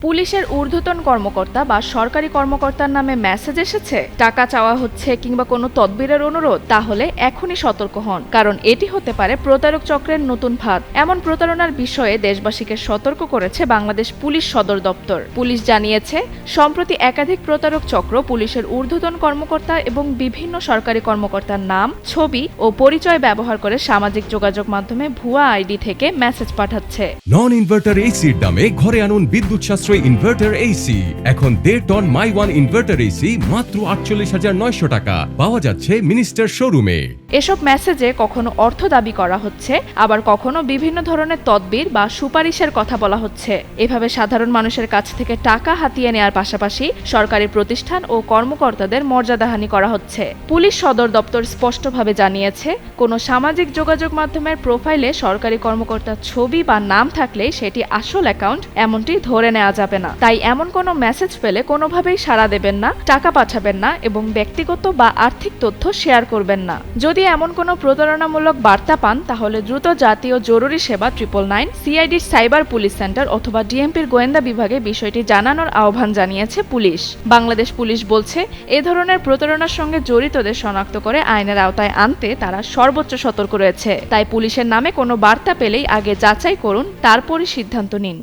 পুলিশের ঊর্ধ্বতন কর্মকর্তা বা সরকারি কর্মকর্তার নামে মেসেজ এসেছে, টাকা চাওয়া হচ্ছে কিংবা কোনো তদবিরের অনুরোধ, তাহলে এখনই সতর্ক হন, কারণ এটি হতে পারে প্রতারক চক্রের নতুন ফাঁদ। এমন প্রতারণার বিষয়ে দেশবাসীকে সতর্ক করেছে বাংলাদেশ পুলিশ সদর দপ্তর। পুলিশ জানিয়েছে, সম্প্রতি একাধিক প্রতারক চক্র পুলিশের ঊর্ধ্বতন কর্মকর্তা এবং বিভিন্ন সরকারি কর্মকর্তার নাম, ছবি ও পরিচয় ব্যবহার করে সামাজিক যোগাযোগ মাধ্যমে ভুয়া আইডি থেকে মেসেজ পাঠাচ্ছে। নন ইনভার্টার এসির দামে ঘরে আনুন বিদ্যুৎ সাশ্রয়ী ইনভার্টার এসি। এখন 1.5 টন মাই ওয়ান ইনভার্টার এসি মাত্র 48,900 টাকা পাওয়া যাচ্ছে মিনিস্টার শোরুমে। এসব মেসেজে কখনো অর্থ দাবি করা হচ্ছে, আবার কখনো বিভিন্ন ধরনের তদবির বা সুপারিশের কথা বলা হচ্ছে। এভাবে সাধারণ মানুষের কাছ থেকে টাকা হাতিয়ে নেওয়ার পাশাপাশি সরকারি প্রতিষ্ঠান ও কর্মকর্তাদের মর্যাদাহানি করা হচ্ছে। পুলিশ সদর দপ্তর স্পষ্টভাবে জানিয়েছে, কোনো সামাজিক যোগাযোগ মাধ্যমের প্রোফাইলে সরকারি কর্মকর্তার ছবি বা নাম থাকলে সেটি আসল অ্যাকাউন্ট এমনটি ধরে নেওয়া যাবে না। তাই এমন কোনো মেসেজ পেলে কোনোভাবেই সাড়া দেবেন না, টাকা পাঠাবেন না এবং ব্যক্তিগত বা আর্থিক তথ্য শেয়ার করবেন না। যদি এমন কোনো প্রতারণামূলক বার্তা পান, তাহলে দ্রুত জাতীয় জরুরি সেবা 999, সিআইডির সাইবার পুলিশ সেন্টার অথবা ডিএমপির গোয়েন্দা বিভাগে বিষয়টি জানানোর আহ্বান জানিয়েছে পুলিশ। বাংলাদেশ পুলিশ বলছে, এ ধরনের প্রতারণার সঙ্গে জড়িতদের শনাক্ত করে আইনের আওতায় আনতে তারা সর্বোচ্চ সতর্ক রয়েছে। তাই পুলিশের নামে কোনো বার্তা পেলেই আগে যাচাই করুন, তারপরই সিদ্ধান্ত নিন।